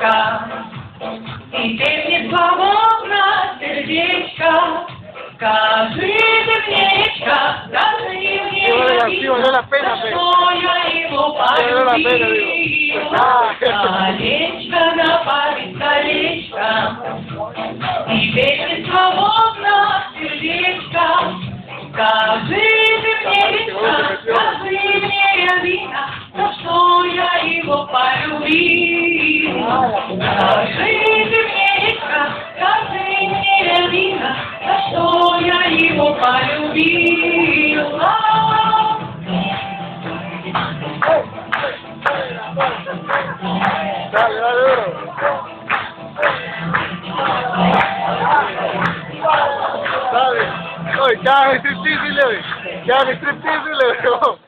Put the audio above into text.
сердечко, и ты мне свободно, сердечко, скажи ты мнечко, скажи мне, что я его полюбила, колечко на память, колечко, и ты мне свободно, сердечко, скажи ты мнечко, скажи мне, Алина, за что я его полюбила, скажи ты мнечко, скажи мне, Алина, за что я его полюбила. Dale, dale, duro. Dale. Oye, ya me striptease, Leo. Ya me striptease, Leo.